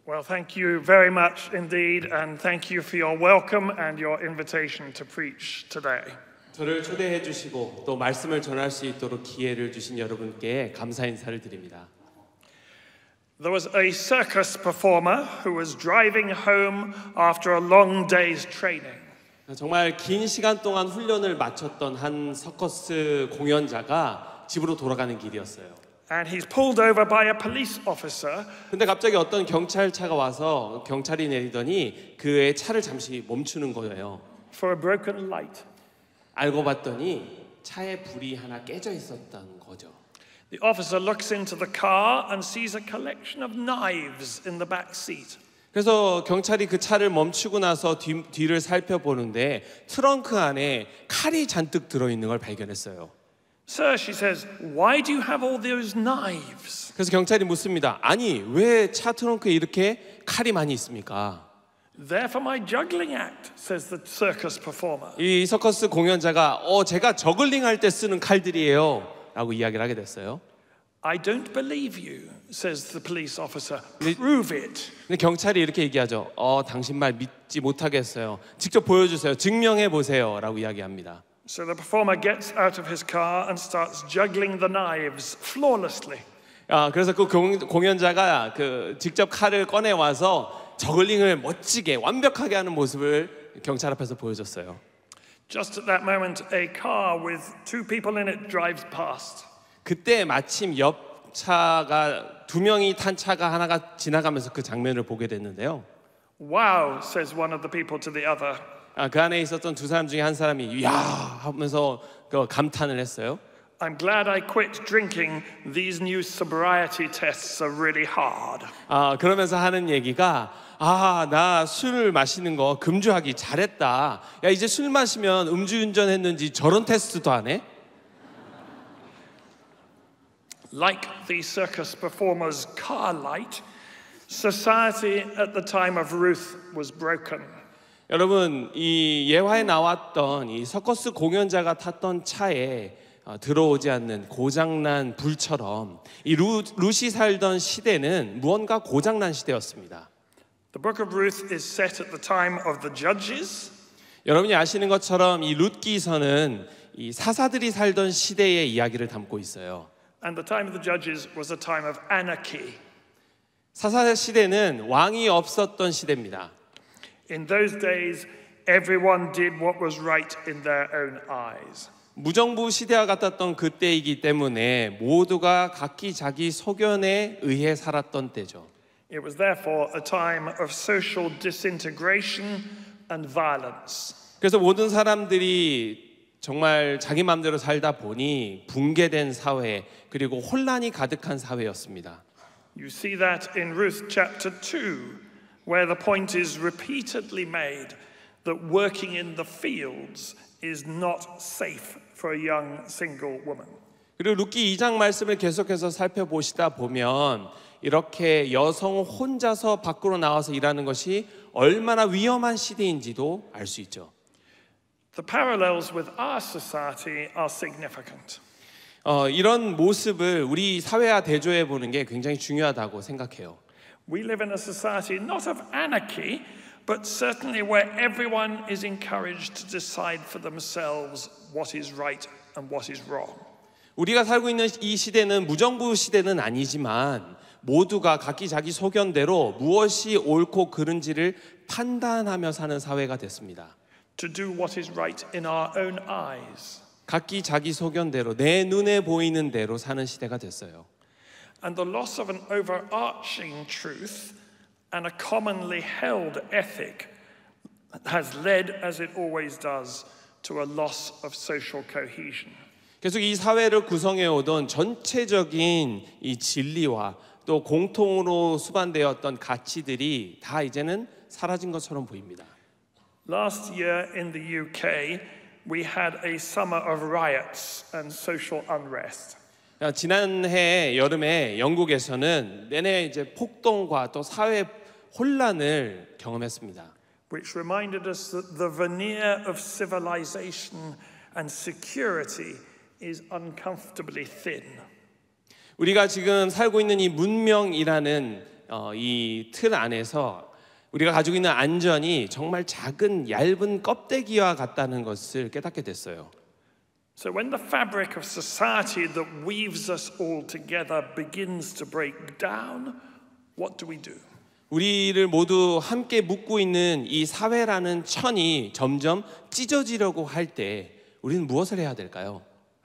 Well, thank you very much indeed, and thank you for your welcome and your invitation to preach today. 저를 초대해 주시고 또 말씀을 전할 수 있도록 기회를 주신 여러분께 감사 인사를 드립니다. There was a circus performer who was driving home after a long day's training. 정말 긴 시간 동안 훈련을 마쳤던 한 서커스 공연자가 집으로 돌아가는 길이었어요. And he's pulled over by a police officer. 근데 갑자기 어떤 경찰차가 와서 경찰이 내리더니 그의 차를 잠시 멈추는 거예요. For a broken light. 알고 봤더니 차에 불이 하나 깨져 있었던 거죠. The officer looks into the car and sees a collection of knives in the back seat. 그래서 경찰이 그 차를 멈추고 나서 뒤를 살펴보는데 트렁크 안에 칼이 잔뜩 들어있는 걸 발견했어요. Sir, she says, why do you have all those knives? 그래서 경찰이 묻습니다. 아니, 왜 차 트렁크에 이렇게 칼이 많이 있습니까? They're for my juggling act, says the circus performer. 이 서커스 공연자가 제가 저글링 할 때 쓰는 칼들이에요 라고 이야기를 하게 됐어요. I don't believe you, says the police officer. Prove it. 근데 경찰이 이렇게 얘기하죠. 당신 말 믿지 못하겠어요. 직접 보여주세요. 증명해 보세요 라고 이야기합니다. So the performer gets out of his car and starts juggling the knives flawlessly. 그래서 그 공연자가 직접 칼을 꺼내 와서 저글링을 멋지게 완벽하게 하는 모습을 경찰 앞에서 보여줬어요. Just at that moment, a car with two people in it drives past. 그때 마침 옆 차가 두 명이 탄 차가 하나가 지나가면서 그 장면을 보게 됐는데요. Wow, says one of the people to the other. 그 안에 있었던 두 사람 중에 한 사람이 야 하면서 감탄을 했어요. I'm glad I quit drinking. These new sobriety tests are really hard. 그러면서 하는 얘기가 나 술 마시는 거 금주하기 잘했다. 야 이제 술 마시면 음주운전했는지 저런 테스트도 안 해? Like the circus performer's car light, society at the time of Ruth was broken. 여러분 이 예화에 나왔던 이 서커스 공연자가 탔던 차에 들어오지 않는 고장난 불처럼 이 룻이 살던 시대는 무언가 고장난 시대였습니다. The book of Ruth is set at the time of the judges. 여러분이 아시는 것처럼 이 룻기서는 이 사사들이 살던 시대의 이야기를 담고 있어요. And the time of the judges was a time of anarchy. 사사 시대는 왕이 없었던 시대입니다. In those days, everyone did what was right in their own eyes. 무정부 시대와 같았던 그때이기 때문에 모두가 각기 자기 소견에 의해 살았던 때죠. It was therefore a time of social disintegration and violence. 그래서 모든 사람들이 정말 자기 마음대로 살다 보니 붕괴된 사회 그리고 혼란이 가득한 사회였습니다. You see that in Ruth chapter 2, where the point is repeatedly made that working in the fields is not safe for a young single woman. 그리고 룻기 2장 말씀을 계속해서 살펴보시다 보면 이렇게 여성 혼자서 밖으로 나와서 일하는 것이 얼마나 위험한 시대인지도 알 수 있죠. The parallels with our society are significant. 이런 모습을 우리 사회와 대조해 보는 게 굉장히 중요하다고 생각해요. We live in a society not of anarchy, but certainly where everyone is encouraged to decide for themselves what is right and what is wrong. 우리가 살고 있는 이 시대는 무정부 시대는 아니지만 모두가 각기 자기 소견대로 무엇이 옳고 그른지를 판단하며 사는 사회가 됐습니다. To do what is right in our own eyes. 각기 자기 소견대로 내 눈에 보이는 대로 사는 시대가 됐어요. And the loss of an overarching truth and a commonly held ethic has led, as it always does, to a loss of social cohesion. 계속 이 사회를 구성해 오던 전체적인 이 진리와 또 공통으로 수반되었던 가치들이 다 이제는 사라진 것처럼 보입니다. Last year in the UK, we had a summer of riots and social unrest. 지난해 여름에 영국에서는 내내 이제 폭동과 또 사회 혼란을 경험했습니다. Which reminded us that the veneer of civilization and security is uncomfortably thin. 우리가 지금 살고 있는 이 문명이라는 이 틀 안에서 우리가 가지고 있는 안전이 정말 작은 얇은 껍데기와 같다는 것을 깨닫게 됐어요. So when the fabric of society that weaves us all together begins to break down, what do we do? 우리를 모두 함께 묶고 있는 이 사회라는 천이 점점 찢어지려고 할 때 우리는 무엇을 해야 될까요?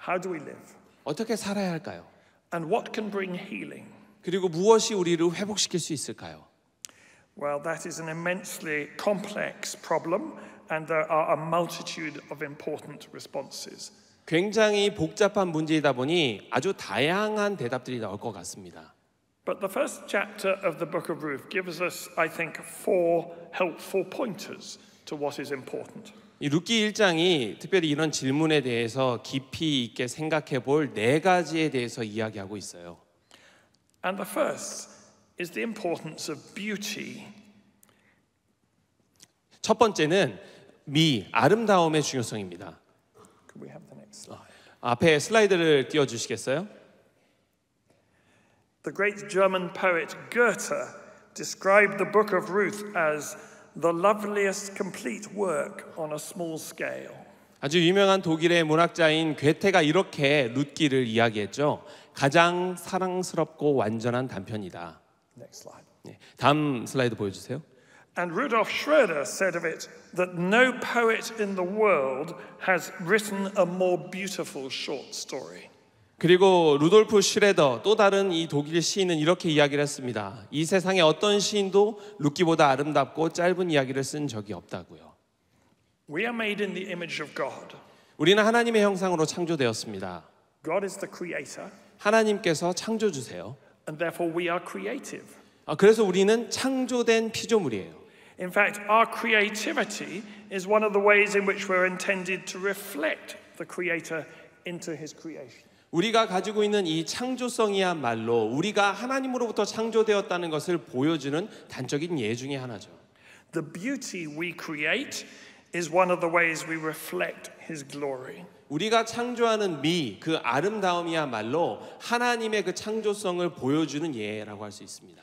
How do we live? 어떻게 살아야 할까요? And what can bring healing? 그리고 무엇이 우리를 회복시킬 수 있을까요? Well, that is an immensely complex problem, and there are a multitude of important responses. 굉장히 복잡한 문제이다 보니 아주 다양한 대답들이 나올 것 같습니다. But the first chapter of the book of Ruth gives us, I think, 4 helpful pointers to what is important. 이 룻기 1장이 특별히 이런 질문에 대해서 깊이 있게 생각해 볼 4가지에 대해서 이야기하고 있어요. And the first is the importance of beauty. 첫 번째는 아름다움의 중요성입니다. Could we have the next slide? 앞에 슬라이드를 띄워 주시겠어요? The great German poet Goethe described the book of Ruth as the loveliest complete work on a small scale. 아주 유명한 독일의 문학자인 괴테가 이렇게 룻기를 이야기했죠. 가장 사랑스럽고 완전한 단편이다. Next slide. 네, 다음 슬라이드 보여주세요. And Rudolf Schroeder said of it that no poet in the world has written a more beautiful short story. 그리고 루돌프 슈레더 또 다른 이 독일 시인은 이렇게 이야기를 했습니다. 이 세상에 어떤 시인도 룻기보다 아름답고 짧은 이야기를 쓴 적이 없다고요. We are made in the image of God. 우리는 하나님의 형상으로 창조되었습니다. God is the creator, 하나님께서 창조주세요. and therefore we are creative. 그래서 우리는 창조된 피조물이에요. In fact, our creativity is one of the ways in which we're intended to reflect the creator into his creation. 우리가 가지고 있는 이 창조성이야말로 우리가 하나님으로부터 창조되었다는 것을 보여주는 단적인 예 중에 하나죠. The beauty we create is one of the ways we reflect his glory. 우리가 창조하는 그 아름다움이야말로 하나님의 그 창조성을 보여주는 예라고 할 수 있습니다.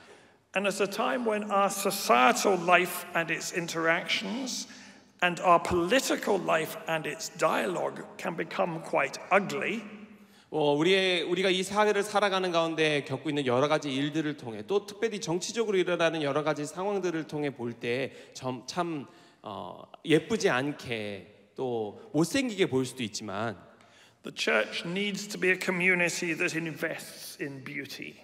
And at a time when our societal life and its interactions and our political life and its dialogue can become quite ugly, 우리가 이 사회를 살아가는 가운데 겪고 있는 여러 가지 일들을 통해 또 특별히 정치적으로 일어나는 여러 가지 상황들을 통해 볼 때 참 예쁘지 않게 또 못생기게 보일 수도 있지만 the church needs to be a community that invests in beauty.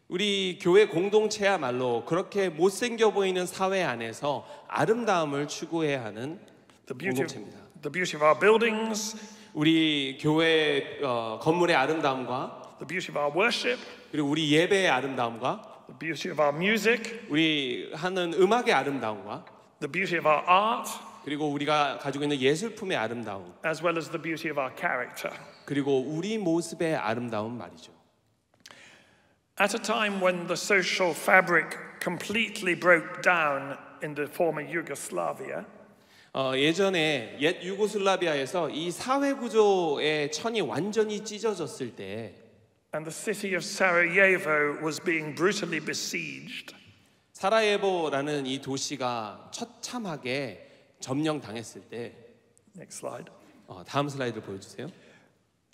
우리 교회 공동체야말로 그렇게 못생겨 보이는 사회 안에서 아름다움을 추구해야 하는 공동체입니다. The beauty of our buildings, 우리 교회 건물의 아름다움과 the beauty of our worship, 그리고 우리 예배의 아름다움과 the beauty of our music, 우리 하는 음악의 아름다움과 the beauty of our art, 그리고 우리가 가지고 있는 예술품의 아름다움, as well as the beauty of our character. 그리고 우리 모습의 아름다움 말이죠. At a time when the social fabric completely broke down in the former Yugoslavia, 예전에 옛 유고슬라비아에서 이 사회 구조의 천이 완전히 찢어졌을 때 and the city of Sarajevo was being brutally besieged, 사라예보라는 이 도시가 처참하게 점령당했을 때 next slide, 다음 슬라이드를 보여주세요.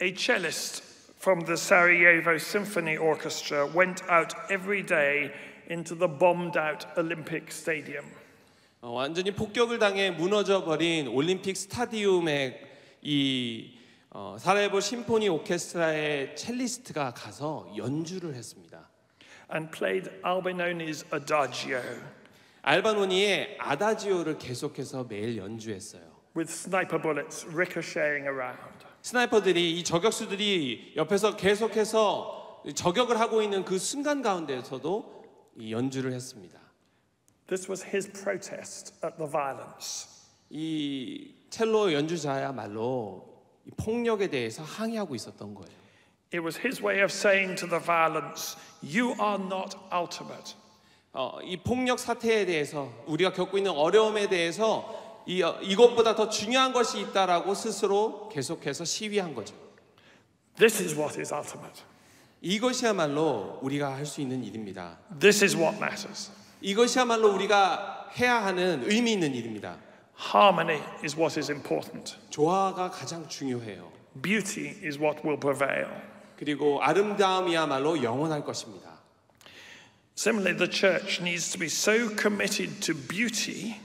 a cellist from the Sarajevo Symphony Orchestra went out every day into the bombed out Olympic Stadium. 완전히 폭격을 당해 무너져 버린 올림픽 스타디움에 이 사라예보 심포니 오케스트라의 첼리스트가 가서 연주를 했습니다. And played Albinoni's Adagio 알바노니의 아다지오를 계속해서 매일 연주했어요. with sniper bullets ricocheting around. 스나이퍼들이 이 저격수들이 옆에서 계속해서 저격을 하고 있는 그 순간 가운데에서도 이 연주를 했습니다. This was his protest at the violence. 이 첼로 연주자야말로 이 폭력에 대해서 항의하고 있었던 거예요. It was his way of saying to the violence, you are not ultimate. 이 폭력 사태에 대해서 우리가 겪고 있는 어려움에 대해서 이것보다 더 중요한 것이 있다라고 스스로 계속해서 시위한 거죠. This is what is ultimate. 이것이야말로 우리가 할 수 있는 일입니다. This is what matters. 이것이야말로 우리가 해야 하는 의미 있는 일입니다. Harmony is what is important. 조화가 가장 중요해요. Beauty is what will prevail. 그리고 아름다움이야말로 영원할 것입니다. Similarly, the church needs to be so committed to beauty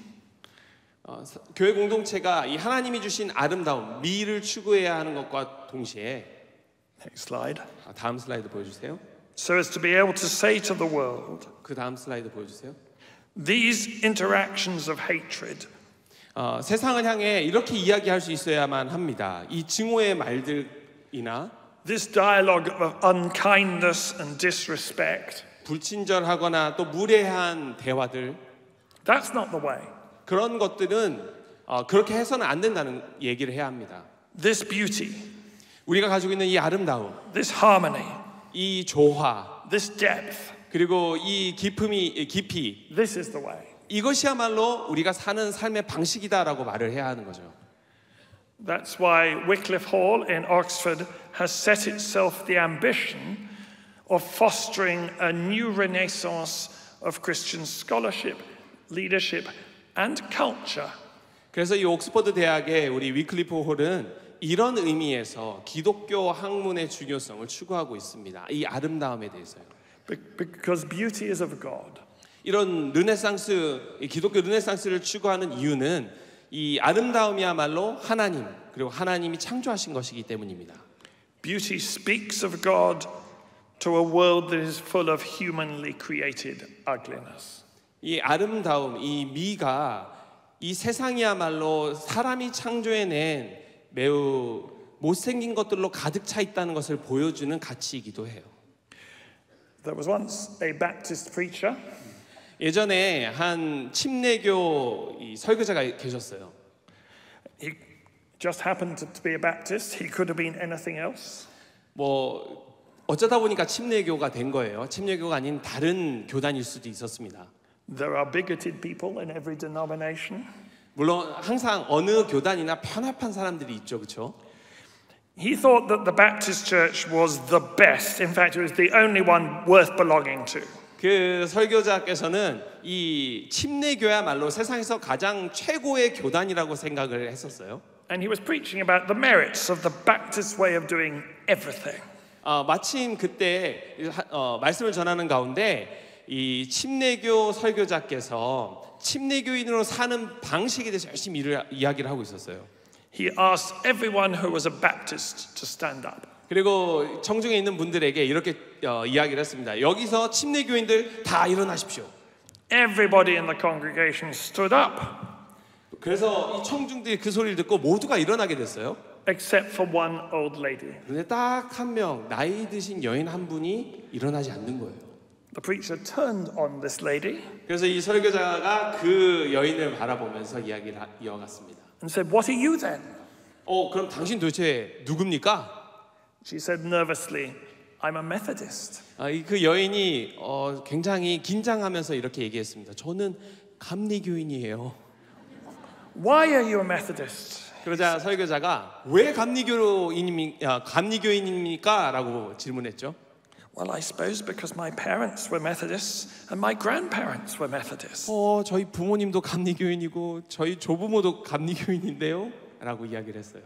교회 공동체가 이 하나님이 주신 아름다움, 미를 추구해야 하는 것과 동시에 next slide, 다음 슬라이드 보여주세요. so as to be able to say to the world, 그 다음 슬라이드 보여주세요. these interactions of hatred 세상을 향해 이렇게 이야기할 수 있어야만 합니다. 이 증오의 말들이나 this dialogue of unkindness and disrespect, 불친절하거나 또 무례한 대화들, that's not the way. 그런 것들은 그렇게 해서는 안 된다는 얘기를 해야 합니다. This beauty, 우리가 가지고 있는 이 아름다움, this harmony, 이 조화, this depth, 그리고 이 깊이, this is the way. 이것이야말로 우리가 사는 삶의 방식이다라고 말을 해야 하는 거죠. That's why Wycliffe Hall in Oxford has set itself the ambition of fostering a new renaissance of Christian scholarship, leadership, and culture. 그래서 이 옥스퍼드 대학의 우리 위클리프 홀은 이런 의미에서 기독교 학문의 중요성을 추구하고 있습니다. 이 아름다움에 대해서요. Because beauty is of God. 이런 르네상스, 기독교 르네상스를 추구하는 이유는 이 아름다움이야말로 하나님, 그리고 하나님이 창조하신 것이기 때문입니다. Beauty speaks of God to a world that is full of humanly created ugliness. 이 아름다움, 이 미가 이 세상이야말로 사람이 창조해낸 매우 못생긴 것들로 가득 차 있다는 것을 보여주는 가치이기도 해요. There was once a Baptist preacher. 예전에 한 침례교 설교자가 계셨어요. He just happened to be a Baptist. He could have been anything else. 뭐 어쩌다 보니까 침례교가 된 거예요. 침례교가 아닌 다른 교단일 수도 있었습니다. There are bigoted people in every denomination. 물론 항상 어느 교단이나 편협한 사람들이 있죠, 그렇죠? He thought that the Baptist Church was the best. In fact, it was the only one worth belonging to. 그 설교자께서는 이 침례교야말로 세상에서 가장 최고의 교단이라고 생각을 했었어요. And he was preaching about the merits of the Baptist way of doing everything. 마침 그때 말씀을 전하는 가운데 이 침례교 설교자께서 침례교인으로 사는 방식에 대해서 열심히 이야기를 하고 있었어요. He asked everyone who was a Baptist to stand up. 그리고 청중에 있는 분들에게 이렇게 이야기를 했습니다. 여기서 침례교인들 다 일어나십시오. Everybody in the congregation stood up. 그래서 이 청중들이 그 소리를 듣고 모두가 일어나게 됐어요. Except for one old lady. 그런데 딱 한 명 나이 드신 여인 한 분이 일어나지 않는 거예요. The preacher turned on this lady 그래서 이 설교자가 그 여인을 바라보면서 이야기를 이어갔습니다. and said, "What are you then?" 그럼 당신 도대체 누굽니까? She said nervously, "I'm a Methodist." 그 여인이 굉장히 긴장하면서 이렇게 얘기했습니다. 저는 감리교인이에요. Why are you a Methodist? 그러자 설교자가 왜 감리교인입니까? 라고 질문했죠. Well, I suppose because my parents were Methodists and my grandparents were Methodists. 저희 부모님도 감리교인이고 저희 조부모도 감리교인인데요? 라고 이야기를 했어요.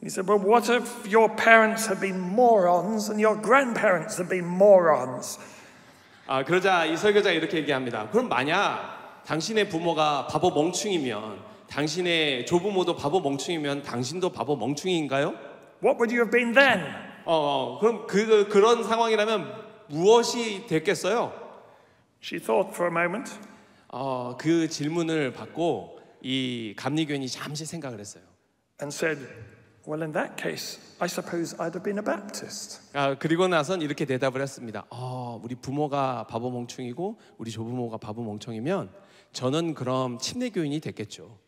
He said, "Well, what if your parents have been morons and your grandparents have been morons?" 그러자 이 설교자가 이렇게 얘기합니다. 그럼 만약 당신의 부모가 바보 멍충이면 당신의 조부모도 바보 멍충이면 당신도 바보 멍충이인가요? What would you have been then? 그럼 그런 상황이라면 무엇이 됐겠어요? She thought for a moment. 그 질문을 받고 이 감리교인이 잠시 생각을 했어요. And said, "Well, in that case, I suppose I'd have been a Baptist." 그리고 나선 이렇게 대답을 했습니다. 우리 부모가 바보 멍충이고 우리 조부모가 바보 멍청이면 저는 그럼 침례교인이 됐겠죠.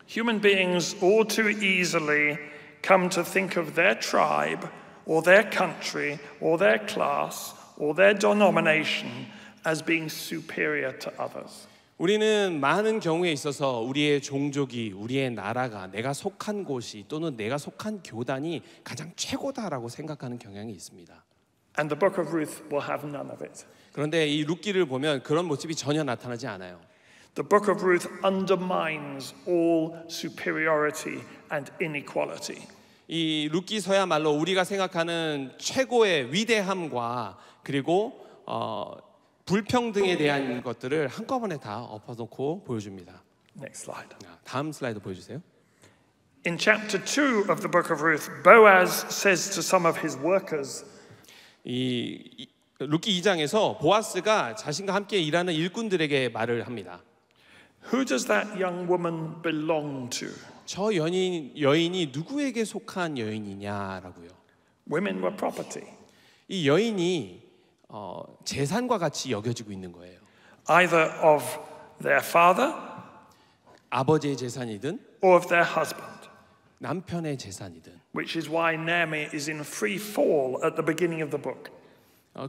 Human beings all too easily come to think of their tribe or their country or their class or their denomination as being superior to others. 우리는 많은 경우에 있어서 우리의 종족이, 우리의 나라가, 내가 속한 곳이 또는 내가 속한 교단이 가장 최고다라고 생각하는 경향이 있습니다. And the book of Ruth will have none of it. 그런데 이 룻기를 보면 그런 모습이 전혀 나타나지 않아요. The book of Ruth undermines all superiority and inequality. 이 룻기서야말로 우리가 생각하는 최고의 위대함과 그리고 불평등에 대한 것들을 한꺼번에 다 엎어놓고 보여줍니다. Next slide. 다음 슬라이드 보여주세요. In chapter 2 of the book of Ruth, Boaz says to some of his workers, 이 룻기 2장에서 보아스가 자신과 함께 일하는 일꾼들에게 말을 합니다. Who does that young woman belong to? 저 여인이 누구에게 속한 여인이냐라고요. Women were property. 이 여인이 재산과 같이 여겨지고 있는 거예요. Either of their father 아버지의 재산이든 or of their husband. 남편의 재산이든. Which is why Naomi is in free fall at the beginning of the book.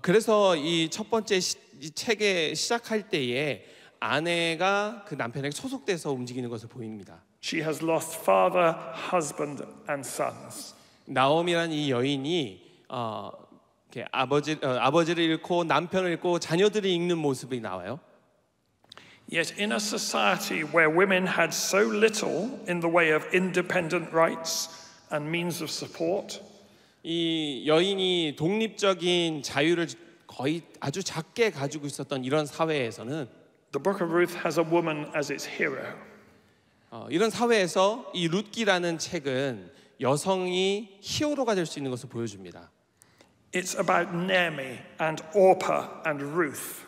그래서 이 첫 번째 이 책에 시작할 때에 아내가 그 남편에게 소속돼서 움직이는 것을 보입니다. She has lost father, husband, and sons. 나오미라는 이 여인이 이렇게 아버지를 잃고 남편을 잃고 자녀들을 잃는 모습이 나와요. Yet in a society where women had so little in the way of independent rights and means of support, 이 여인이 독립적인 자유를 거의 아주 작게 가지고 있었던 이런 사회에서는 the book of Ruth has a woman as its hero. 이런 사회에서 이 룻기라는 책은 여성이 히어로가 될 수 있는 것을 보여줍니다. It's about Naomi and Orpah and Ruth.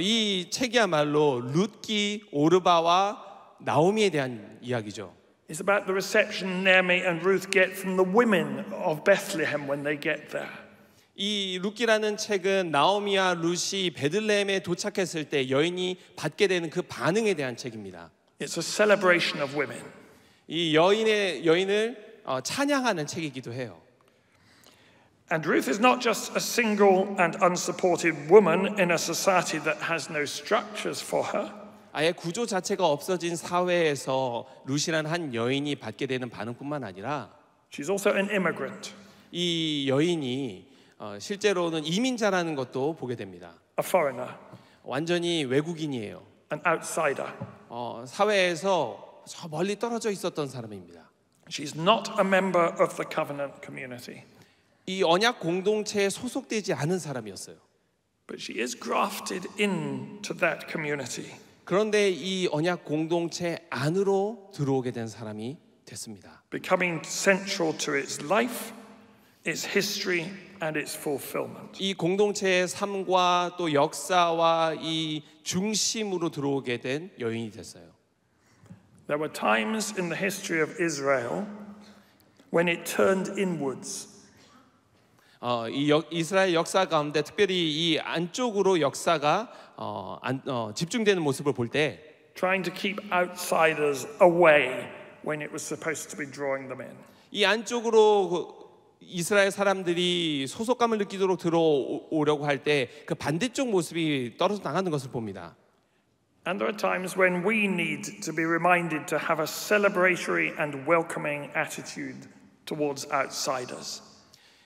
이 책이야말로 룻기, 오르바와 나오미에 대한 이야기죠. It's about the reception Naomi and Ruth get from the women of Bethlehem when they get there. 이 룻기라는 책은 나오미와 룻이 베들레헴에 도착했을 때 여인이 받게 되는 그 반응에 대한 책입니다. It's a celebration of women. 이 여인을 찬양하는 책이기도 해요. And Ruth is not just a single and unsupported woman in a society that has no structures for her. 아예 구조 자체가 없어진 사회에서 룻이라는 한 여인이 받게 되는 반응뿐만 아니라 She's also an immigrant. 이 여인이 실제로는 이민자라는 것도 보게 됩니다. A foreigner. 완전히 외국인이에요. An outsider. 사회에서 저 멀리 떨어져 있었던 사람입니다. She's not a member of the covenant community. 이 언약 공동체에 소속되지 않은 사람이었어요. But she is grafted into that community. 그런데 이 언약 공동체 안으로 들어오게 된 사람이 됐습니다. Becoming central to its life, its history, and its fulfillment. 이 공동체의 삶과 또 역사와 이 중심으로 들어오게 된 여인이 됐어요. There were times in the history of Israel when it turned inwards. 이스라엘 역사 가운데 특별히 이 안쪽으로 역사가 집중되는 모습을 볼 때 Trying to keep outsiders away when it was supposed to be drawing them in. 이 안쪽으로 이스라엘 사람들이 소속감을 느끼도록 들어오려고 할 때 그 반대쪽 모습이 떨어져 나가는 것을 봅니다. And there are times when we need to be reminded to have a celebratory and welcoming attitude towards outsiders.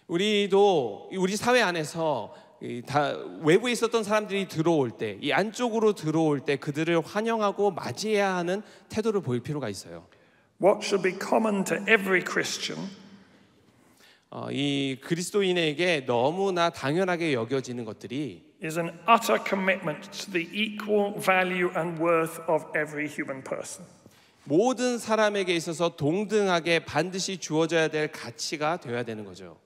우리도 우리 사회 안에서 다 외부에 있었던 사람들이 들어올 때, 이 안쪽으로 들어올 때 그들을 환영하고 맞이해야 하는 태도를 보일 필요가 있어요. What should be common to every Christian 이 그리스도인에게 너무나 당연하게 여겨지는 것들이 is an utter commitment to the equal value and worth of every human person. 모든 사람에게 있어서 동등하게 반드시 주어져야 될 가치가 되어야 되는 거죠.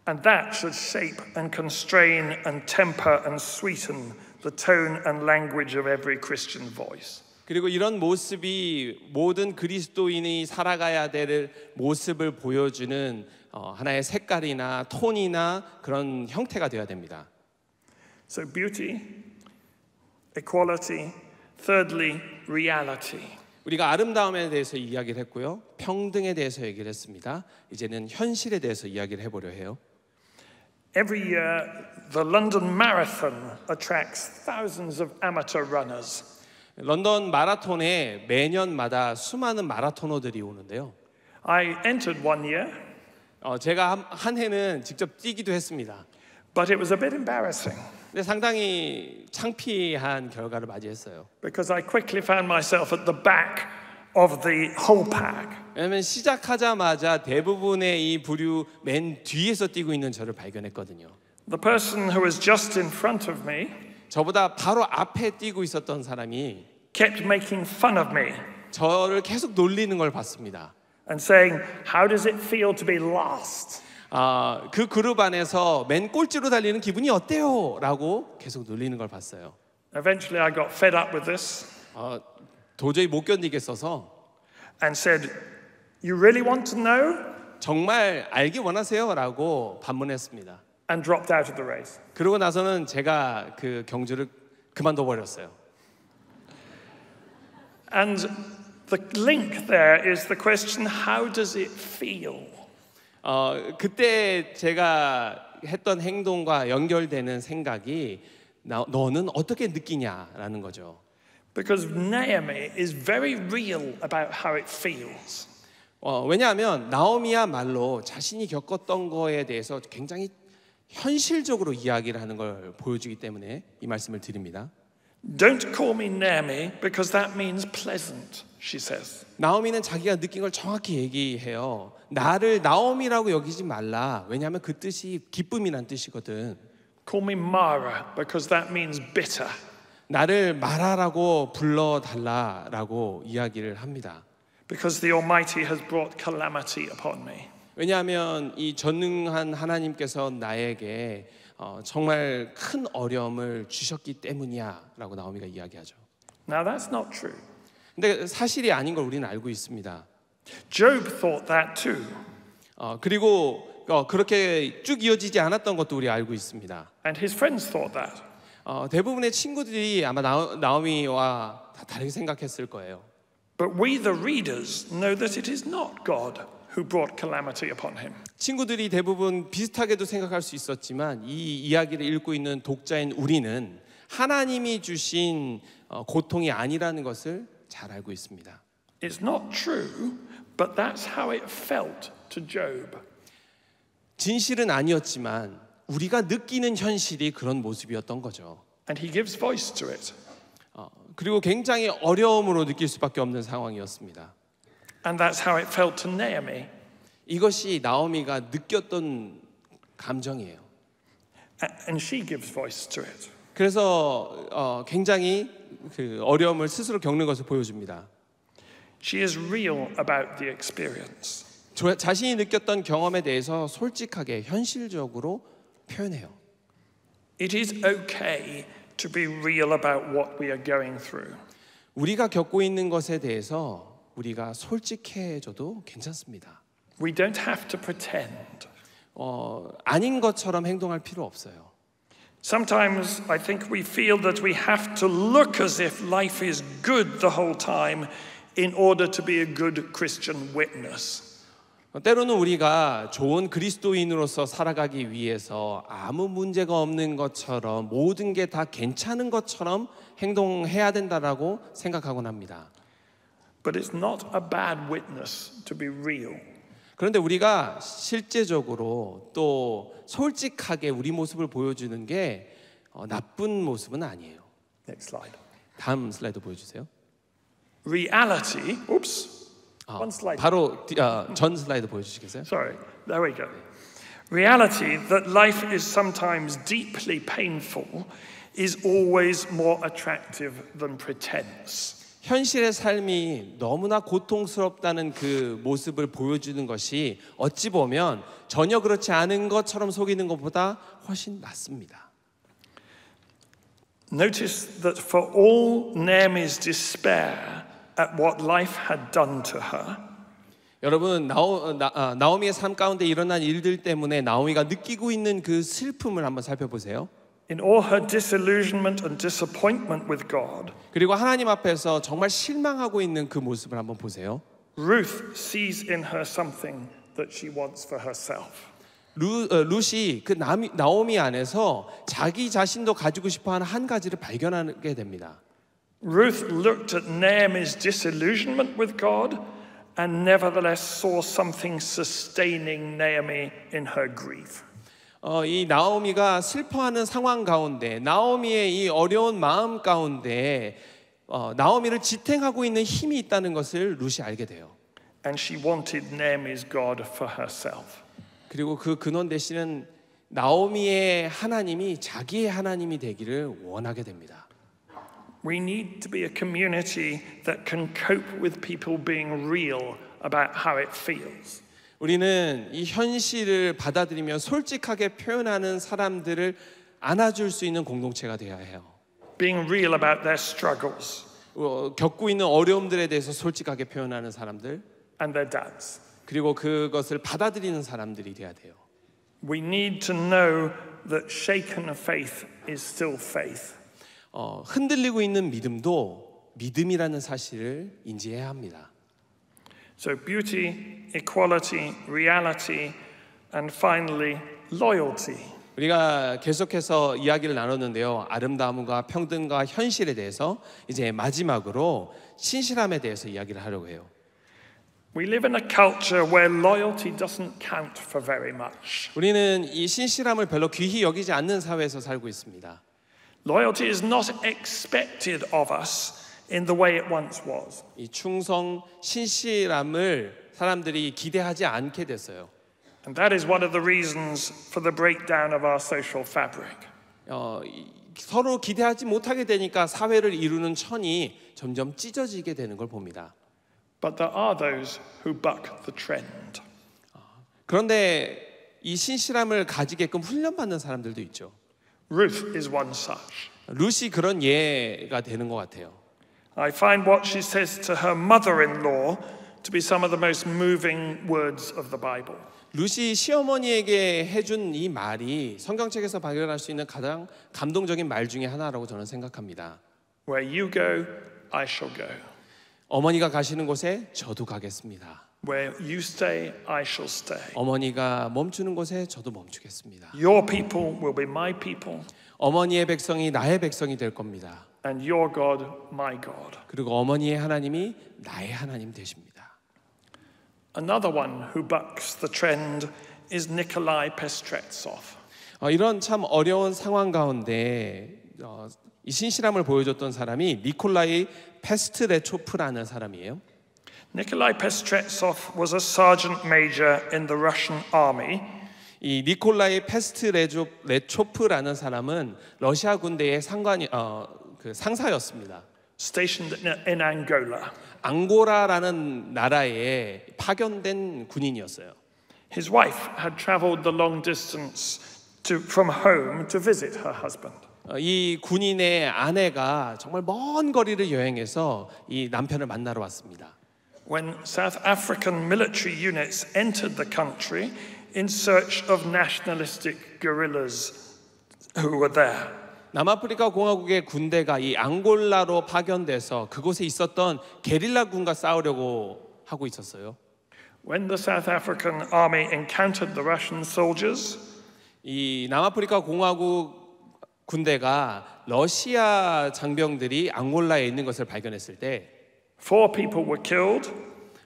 And that should shape and constrain and temper and sweeten the tone and language of every Christian voice. 그리고 이런 모습이 모든 그리스도인이 살아가야 될 모습을 보여주는 하나의 색깔이나 톤이나 그런 형태가 되어야 됩니다. So beauty, equality, thirdly, reality. 우리가 아름다움에 대해서 이야기를 했고요. 평등에 대해서 얘기를 했습니다. 이제는 현실에 대해서 이야기를 해보려 해요. Every year, the London Marathon attracts thousands of amateur runners. 런던 마라톤에 매년마다 수많은 마라토너들이 오는데요. I entered one year, 제가 한 해는 직접 뛰기도 했습니다. but it was a bit embarrassing 근데 상당히 창피한 결과를 맞이했어요. because I quickly found myself at the back of the whole pack. 왜냐하면 시작하자마자 대부분의 이 부류 맨 뒤에서 뛰고 있는 저를 발견했거든요. The person who was just in front of me 저보다 바로 앞에 뛰고 있었던 사람이 kept making fun of me 저를 계속 놀리는 걸 봤습니다. and saying, "How does it feel to be last?" 그 그룹 안에서 맨 꼴찌로 달리는 기분이 어때요? 라고 계속 놀리는 걸 봤어요. Eventually, I got fed up with this 도저히 못 견디겠어서 and said, "You really want to know?" 정말 알기 원하세요? 라고 반문했습니다. and dropped out of the race. 그러고 나서는 제가 그 경주를 그만둬 버렸어요. And the link there is the question, how does it feel? 그때 제가 했던 행동과 연결되는 생각이 너는 어떻게 느끼냐라는 거죠. Because Naomi is very real about how it feels. 왜냐하면 나오미야말로 자신이 겪었던 거에 대해서 굉장히 현실적으로 이야기를 하는 걸 보여주기 때문에 이 말씀을 드립니다. Don't call me Naomi because that means pleasant, she says. 나오미는 자기가 느낀 걸 정확히 얘기해요. 나를 나오미라고 여기지 말라. 왜냐하면 그 뜻이 기쁨이란 뜻이거든. Call me Mara because that means bitter. 나를 마라라고 불러달라라고 이야기를 합니다. Because the Almighty has brought calamity upon me. 왜냐하면 이 전능한 하나님께서 나에게 정말 큰 어려움을 주셨기 때문이야라고 나오미가 이야기하죠. Now that's not true. 근데 사실이 아닌 걸 우리는 알고 있습니다. Job thought that too. 그리고 그렇게 쭉 이어지지 않았던 것도 우리 알고 있습니다. And his friends thought that. 대부분의 친구들이 아마 나오미와 다 다르게 생각했을 거예요. But we the readers know that it is not God who brought calamity upon him. 친구들이 대부분 비슷하게도 생각할 수 있었지만 이 이야기를 읽고 있는 독자인 우리는 하나님이 주신 고통이 아니라는 것을 잘 알고 있습니다. It's not true, but that's how it felt to Job. 진실은 아니었지만 우리가 느끼는 현실이 그런 모습이었던 거죠. And he gives voice to it. 그리고 굉장히 어려움으로 느낄 수밖에 없는 상황이었습니다. And that's how it felt to Naomi. 이것이 나오미가 느꼈던 감정이에요. And she gives voice to it. 그래서 굉장히 그 어려움을 스스로 겪는 것을 보여줍니다. She is real about the experience. 자신이 느꼈던 경험에 대해서 솔직하게 현실적으로 표현해요. It is okay to be real about what we are going through. 우리가 겪고 있는 것에 대해서 우리가 솔직해져도 괜찮습니다. We don't have to pretend. 아닌 것처럼 행동할 필요 없어요. Sometimes I think we feel that we have to look as if life is good the whole time in order to be a good Christian witness. 때로는 우리가 좋은 그리스도인으로서 살아가기 위해서 아무 문제가 없는 것처럼 모든 게 다 괜찮은 것처럼 행동해야 된다라고 생각하곤 합니다. But it's not a bad witness to be real. 그런데 우리가 실제적으로 또 솔직하게 우리 모습을 보여주는 게 나쁜 모습은 아니에요. Next slide. 다음 슬라이드 보여주세요. Reality. Oops. One slide. 바로 전 슬라이드 보여주시겠어요? Sorry. There we go. Reality that life is sometimes deeply painful is always more attractive than pretense. 현실의 삶이 너무나 고통스럽다는 그 모습을 보여주는 것이 어찌 보면 전혀 그렇지 않은 것처럼 속이는 것보다 훨씬 낫습니다. Notice that for all Naomi's despair at what life had done to her, 여러분 나오미의 삶 가운데 일어난 일들 때문에 나오미가 느끼고 있는 그 슬픔을 한번 살펴보세요. in all her disillusionment and disappointment with God, 그리고 하나님 앞에서 정말 실망하고 있는 그 모습을 한번 보세요. Ruth sees in her something that she wants for herself. 룻이 그 나오미 안에서 자기 자신도 가지고 싶어하는 한 가지를 발견하게 됩니다. Ruth looked at Naomi's disillusionment with God and nevertheless saw something sustaining Naomi in her grief. 이 나오미가 슬퍼하는 상황 가운데 나오미의 이 어려운 마음 가운데 나오미를 지탱하고 있는 힘이 있다는 것을 룻이 알게 돼요. And she wanted Naomi's God for herself. 그리고 그 근원 대신은 나오미의 하나님이 자기의 하나님이 되기를 원하게 됩니다. We need to be a community that can cope with people being real about how it feels. 우리는 이 현실을 받아들이며 솔직하게 표현하는 사람들을 안아줄 수 있는 공동체가 되어야 해요. Being real about their struggles. 겪고 있는 어려움들에 대해서 솔직하게 표현하는 사람들. And their doubts. 그리고 그것을 받아들이는 사람들이 돼야 돼요. We need to know that shaken faith is still faith. 흔들리고 있는 믿음도 믿음이라는 사실을 인지해야 합니다. So beauty, equality, reality, and finally loyalty. 우리가 계속해서 이야기를 나눴는데요. 아름다움과 평등과 현실에 대해서 이제 마지막으로 신실함에 대해서 이야기를 하려고 해요. We live in a culture where loyalty doesn't count for very much. 우리는 이 신실함을 별로 귀히 여기지 않는 사회에서 살고 있습니다. Loyalty is not expected of us in the way it once was. 이 충성, 신실함을 사람들이 기대하지 않게 됐어요. And that is one of the reasons for the breakdown of our social fabric. 서로 기대하지 못하게 되니까 사회를 이루는 천이 점점 찢어지게 되는 걸 봅니다. But there are those who buck the trend. 그런데 이 신실함을 가지게끔 훈련받는 사람들도 있죠. Ruth is one such. 룻이 그런 예가 되는 것 같아요. I find what she says to her mother-in-law to be some of the most moving words of the Bible. 룻이 시어머니에게 해준 이 말이 성경책에서 발견할 수 있는 가장 감동적인 말 중에 하나라고 저는 생각합니다. Where you go, I shall go. 어머니가 가시는 곳에 저도 가겠습니다. Where you stay, I shall stay. 어머니가 멈추는 곳에 저도 멈추겠습니다. Your people will be my people. 어머니의 백성이 나의 백성이 될 겁니다. And your God, my God. 그리고 어머니의 하나님이 나의 하나님 되십니다. Another one who bucks the trend is Nikolai Pestretsov. 이런 참 어려운 상황 가운데 이 신실함을 보여줬던 사람이 니콜라이 페스트레초프라는 사람이에요. Nikolai Pestretsov was a sergeant major in the Russian army. 이 니콜라이 페스트레초프라는 사람은 러시아 군대의 상사였습니다. Stationed in Angola. 앙고라라는 나라에 파견된 군인이었어요. His wife had traveled the long distance from home to visit her husband. 이 군인의 아내가 정말 먼 거리를 여행해서 이 남편을 만나러 왔습니다. When South African military units entered the country in search of nationalistic guerrillas who were there. 남아프리카 공화국의 군대가 이 앙골라로 파견돼서 그곳에 있었던 게릴라군과 싸우려고 하고 있었어요. When the South African army encountered the Russian soldiers, 이 남아프리카 공화국 군대가 러시아 장병들이 앙골라에 있는 것을 발견했을 때 4 people were killed,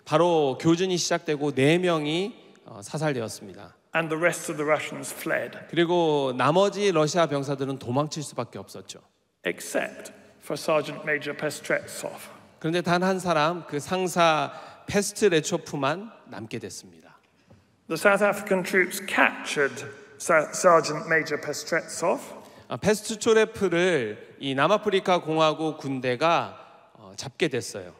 바로 교전이 시작되고 4명이 사살되었습니다. and the rest of the Russians fled, 그리고 나머지 러시아 병사들은 도망칠 수밖에 없었죠. except for Sergeant Major Pestretsov. 그런데 단 한 사람, 그 상사 페스트레초프만 남게 됐습니다. The South African troops captured Sergeant Major Pestretsov. 페스트초레프를 이 남아프리카 공화국 군대가 잡게 됐어요.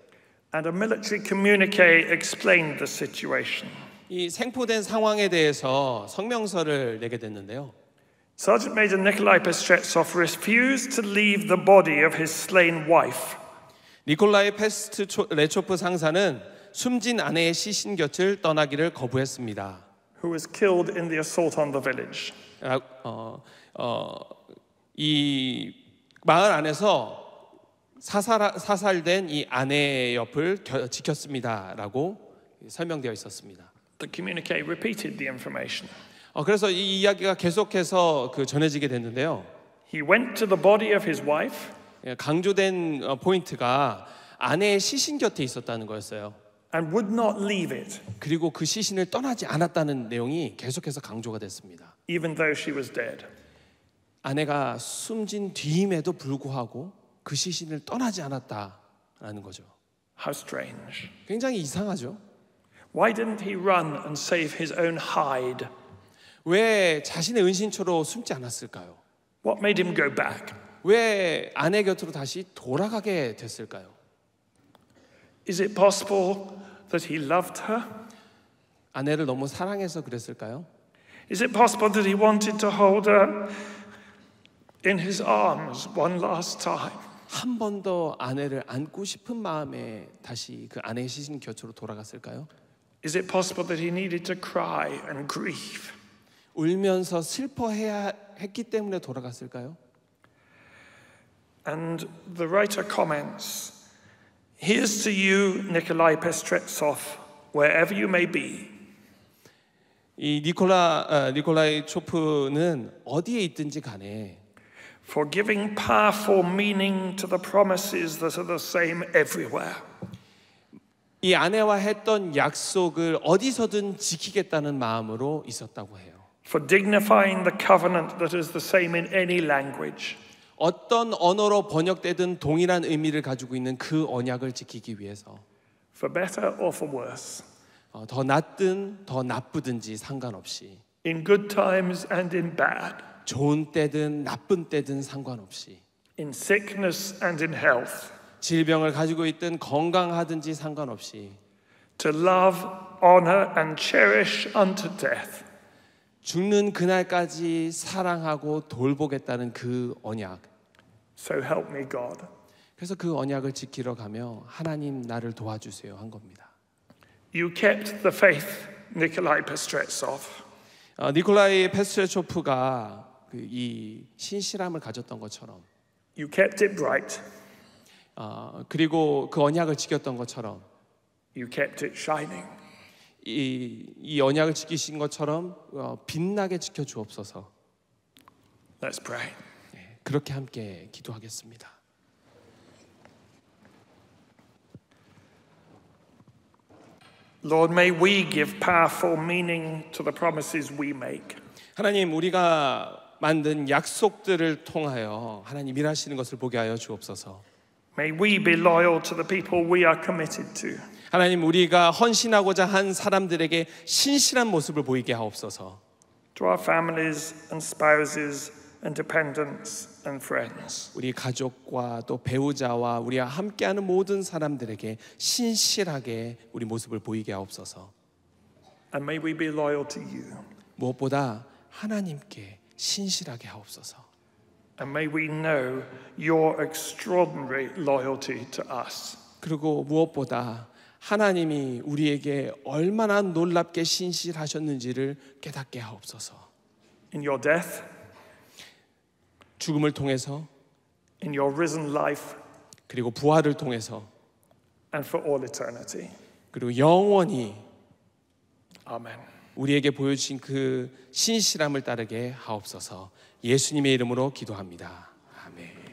And a military communique explained the situation. 이 생포된 상황에 대해서 성명서를 내게 됐는데요. Sergeant Major Nikolai Pestretsov refused to leave the body of his slain wife. 니콜라이 페스트레초프 상사는 숨진 아내의 시신 곁을 떠나기를 거부했습니다. Who was killed in the assault on the village. 이 마을 안에서 사살된 이 아내의 옆을 지켰습니다라고 설명되어 있었습니다. The communique repeated the information. 그래서 이 이야기가 계속해서 전해지게 됐는데요. He went to the body of his wife. 강조된 포인트가 아내의 시신 곁에 있었다는 거였어요. and would not leave it, 그리고 그 시신을 떠나지 않았다는 내용이 계속해서 강조가 됐습니다. even though she was dead. 아내가 숨진 뒤임에도 불구하고 그 시신을 떠나지 않았다라는 거죠. How strange. 굉장히 이상하죠. Why didn't he run and save his own hide? 왜 자신의 은신처로 숨지 않았을까요? What made him go back? 왜 아내 곁으로 다시 돌아가게 됐을까요? Is it possible that he loved her? 아내를 너무 사랑해서 그랬을까요? Is it possible that he wanted to hold her in his arms one last time? 한 번 더 아내를 안고 싶은 마음에 다시 그 아내의 시신 곁으로 돌아갔을까요? Is it possible that he needed to cry and grieve? 울면서 슬퍼해야 했기 때문에 돌아갔을까요? And the writer comments, here's to you, Nikolai Pestretsov, wherever you may be. 이 니콜라이 초프는 어디에 있든지 간에 For giving powerful meaning to the promises that are the same everywhere. 이 아내와 했던 약속을 어디서든 지키겠다는 마음으로 있었다고 해요. For dignifying the covenant that is the same in any language. 어떤 언어로 번역되든 동일한 의미를 가지고 있는 그 언약을 지키기 위해서 For better or for worse. 더 낫든 더 나쁘든지 상관없이 In good times and in bad. 좋은 때든 나쁜 때든 상관없이 In sickness and in health. 질병을 가지고 있든 건강하든지 상관없이 To love, honor and cherish unto death. 죽는 그날까지 사랑하고 돌보겠다는 그 언약. So help me God. 그래서 그 언약을 지키러 가며 하나님 나를 도와주세요 한 겁니다. You kept the faith, Nikolai Pestretsov. 니콜라이 페스트레초프가 이 신실함을 가졌던 것처럼 You kept it bright. 그리고 그 언약을 지켰던 것처럼 You kept it shining. 이 언약을 지키신 것처럼 빛나게 지켜 주옵소서. Let's pray. 그렇게 함께 기도하겠습니다. Lord, may we give powerful meaning to the promises we make. 하나님, 우리가 만든 약속들을 통하여 하나님 일하시는 것을 보게 하여 주옵소서. May we be loyal to the people we are committed to. 하나님, 우리가 헌신하고자 한 사람들에게 신실한 모습을 보이게 하옵소서. To our families and spouses and dependents and friends. 우리 가족과 또 배우자와 우리와 함께하는 모든 사람들에게 신실하게 우리 모습을 보이게 하옵소서. And may we be loyal to you. 무엇보다 하나님께 신실하게 하옵소서. And may we know your extraordinary loyalty to us. 그리고 무엇보다 하나님이 우리에게 얼마나 놀랍게 신실하셨는지를 깨닫게 하옵소서. In your death, 죽음을 통해서 in your risen life, 그리고 부활을 통해서 and for all eternity. 그리고 영원히 Amen. 우리에게 보여주신 그 신실함을 따르게 하옵소서. 예수님의 이름으로 기도합니다. 아멘.